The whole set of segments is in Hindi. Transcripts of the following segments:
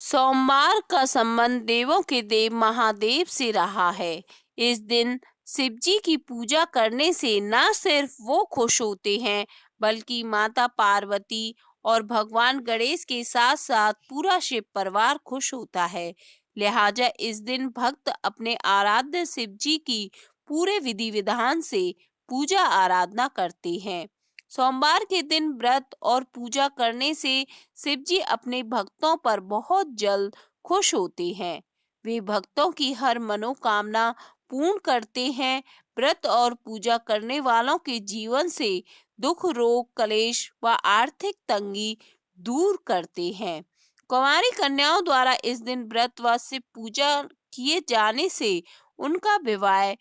सोमवार का संबंध देवों के देव महादेव से रहा है। इस दिन शिव जी की पूजा करने से न सिर्फ वो खुश होते हैं, बल्कि माता पार्वती और भगवान गणेश के साथ साथ पूरा शिव परिवार खुश होता है। लिहाजा इस दिन भक्त अपने आराध्य शिव जी की पूरे विधि विधान से पूजा आराधना करते हैं। सोमवार के दिन व्रत और पूजा करने से शिव जी अपने भक्तों पर बहुत जल्द खुश होते हैं। वे भक्तों की हर मनोकामना पूर्ण करते हैं। व्रत और पूजा करने वालों के जीवन से दुख, रोग, कलेश व आर्थिक तंगी दूर करते हैं। कुंवारी कन्याओं द्वारा इस दिन व्रत व शिव पूजा किए जाने से उनका विवाह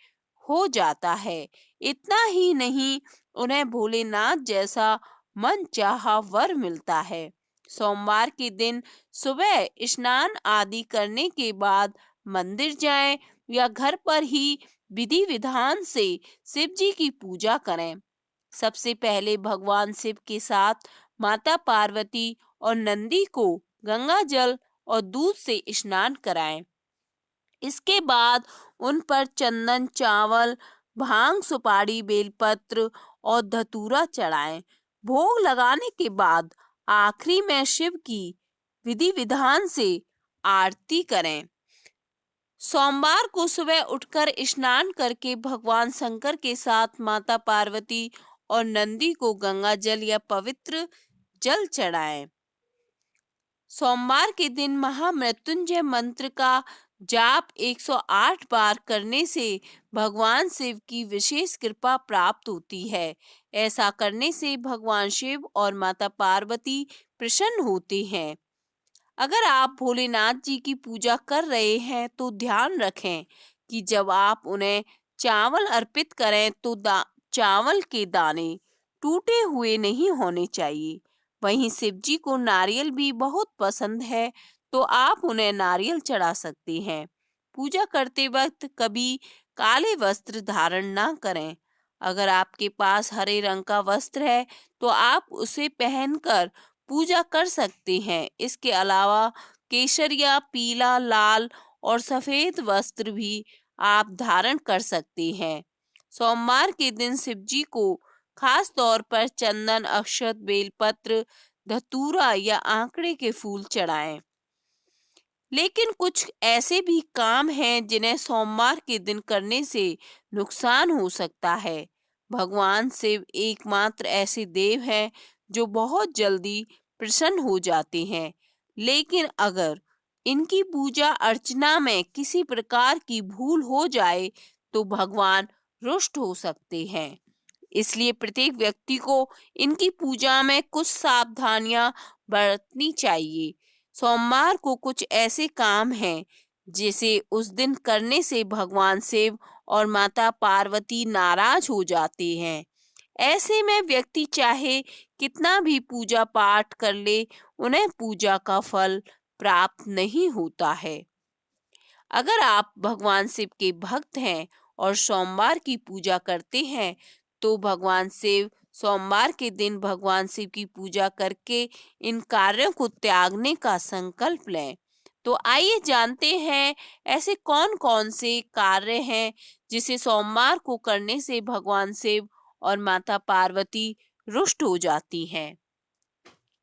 हो जाता है। इतना ही नहीं, उन्हें भोलेनाथ जैसा मन चाहा वर मिलता है। सोमवार के दिन सुबह स्नान आदि करने के बाद मंदिर जाएं या घर पर ही विधि विधान से शिव जी की पूजा करें। सबसे पहले भगवान शिव के साथ माता पार्वती और नंदी को गंगा जल और दूध से स्नान कराएं। इसके बाद उन पर चंदन, चावल, भांग, सुपारी, बेलपत्र और धतूरा चढ़ाएं। भोग लगाने के बाद आखिरी में शिव की विधि विधान से आरती करें। सोमवार को सुबह उठकर स्नान करके भगवान शंकर के साथ माता पार्वती और नंदी को गंगा जल या पवित्र जल चढ़ाएं। सोमवार के दिन महामृत्युंजय मंत्र का जाप 108 बार करने से भगवान शिव की विशेष कृपा प्राप्त होती है। ऐसा करने से भगवान शिव और माता पार्वती प्रसन्न होते हैं। अगर आप भोलेनाथ जी की पूजा कर रहे हैं तो ध्यान रखें कि जब आप उन्हें चावल अर्पित करें तो चावल के दाने टूटे हुए नहीं होने चाहिए। वहीं शिव जी को नारियल भी बहुत पसंद है, तो आप उन्हें नारियल चढ़ा सकते हैं। पूजा करते वक्त कभी काले वस्त्र धारण ना करें। अगर आपके पास हरे रंग का वस्त्र है तो आप उसे पहनकर पूजा कर सकते हैं। इसके अलावा केसरिया, पीला, लाल और सफेद वस्त्र भी आप धारण कर सकते हैं। सोमवार के दिन शिव जी को खास तौर पर चंदन, अक्षत, बेलपत्र, धतूरा या आंकड़े के फूल चढ़ाएं। लेकिन कुछ ऐसे भी काम हैं जिन्हें सोमवार के दिन करने से नुकसान हो सकता है। भगवान शिव एकमात्र ऐसे देव हैं जो बहुत जल्दी प्रसन्न हो जाते हैं, लेकिन अगर इनकी पूजा अर्चना में किसी प्रकार की भूल हो जाए तो भगवान रुष्ट हो सकते हैं। इसलिए प्रत्येक व्यक्ति को इनकी पूजा में कुछ सावधानियां बरतनी चाहिए। सोमवार को कुछ ऐसे काम हैं जिसे उस दिन करने से भगवान शिव और माता पार्वती नाराज हो जाते हैं। ऐसे में व्यक्ति चाहे कितना भी पूजा पाठ कर ले, उन्हें पूजा का फल प्राप्त नहीं होता है। अगर आप भगवान शिव के भक्त हैं और सोमवार की पूजा करते हैं तो भगवान शिव सोमवार के दिन भगवान शिव की पूजा करके इन कार्यों को त्यागने का संकल्प लें। तो आइए जानते हैं ऐसे कौन कौन से कार्य हैं जिसे सोमवार को करने से भगवान शिव और माता पार्वती रुष्ट हो जाती हैं।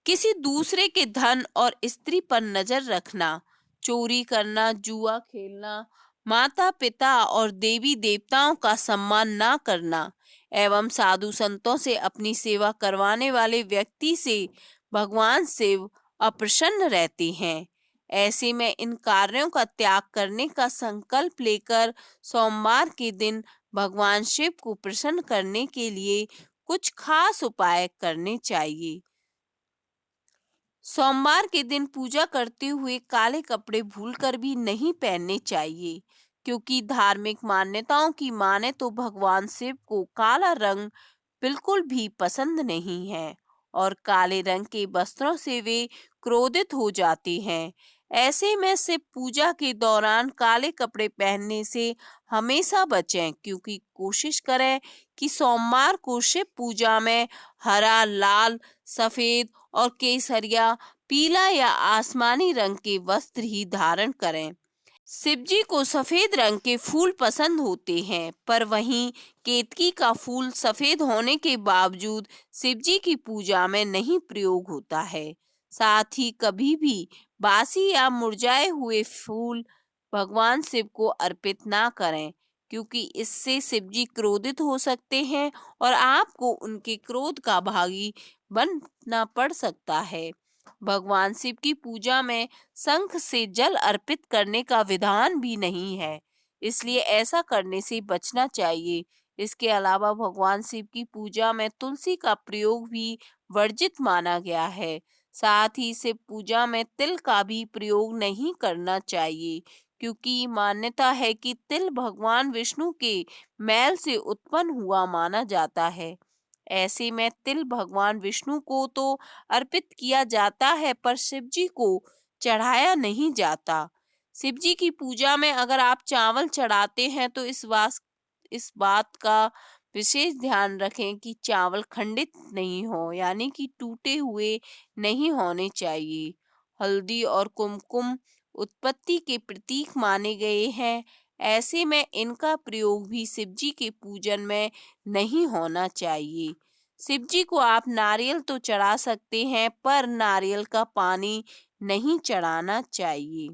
किसी दूसरे के धन और स्त्री पर नजर रखना, चोरी करना, जुआ खेलना, माता पिता और देवी देवताओं का सम्मान ना करना एवं साधु संतों से अपनी सेवा करवाने वाले व्यक्ति से भगवान शिव अप्रसन्न रहते हैं। ऐसे में इन कार्यों का त्याग करने का संकल्प लेकर सोमवार के दिन भगवान शिव को प्रसन्न करने के लिए कुछ खास उपाय करने चाहिए। सोमवार के दिन पूजा करते हुए काले कपड़े भूलकर भी नहीं पहनने चाहिए, क्योंकि धार्मिक मान्यताओं की माने तो भगवान शिव को काला रंग बिल्कुल भी पसंद नहीं है और काले रंग के वस्त्रों से वे क्रोधित हो जाते हैं। ऐसे में शिव पूजा के दौरान काले कपड़े पहनने से हमेशा बचें, क्योंकि कोशिश करें कि सोमवार को शिव पूजा में हरा, लाल, सफेद और केसरिया, पीला या आसमानी रंग के वस्त्र ही धारण करें। शिव जी को सफेद रंग के फूल पसंद होते हैं, पर वहीं केतकी का फूल सफेद होने के बावजूद शिव जी की पूजा में नहीं प्रयोग होता है। साथ ही कभी भी बासी या मुरझाए हुए फूल भगवान शिव को अर्पित ना करें, क्योंकि इससे शिव जी क्रोधित हो सकते हैं और आपको उनके क्रोध का भागी बनना पड़ सकता है। भगवान शिव की पूजा में शंख से जल अर्पित करने का विधान भी नहीं है, इसलिए ऐसा करने से बचना चाहिए। इसके अलावा भगवान शिव की पूजा में तुलसी का प्रयोग भी वर्जित माना गया है। साथ ही शिव पूजा में तिल का भी प्रयोग नहीं करना चाहिए, क्योंकि मान्यता है कि तिल भगवान विष्णु के मैल से उत्पन्न हुआ माना जाता है। ऐसे में तिल भगवान विष्णु को तो अर्पित किया जाता है, पर शिव जी को चढ़ाया नहीं जाता। शिव जी की पूजा में अगर आप चावल चढ़ाते हैं तो इस बात का विशेष ध्यान रखें कि चावल खंडित नहीं हो, यानी कि टूटे हुए नहीं होने चाहिए। हल्दी और कुमकुम उत्पत्ति के प्रतीक माने गए हैं, ऐसे में इनका प्रयोग भी शिव जी के पूजन में नहीं होना चाहिए। शिव जी को आप नारियल तो चढ़ा सकते हैं, पर नारियल का पानी नहीं चढ़ाना चाहिए।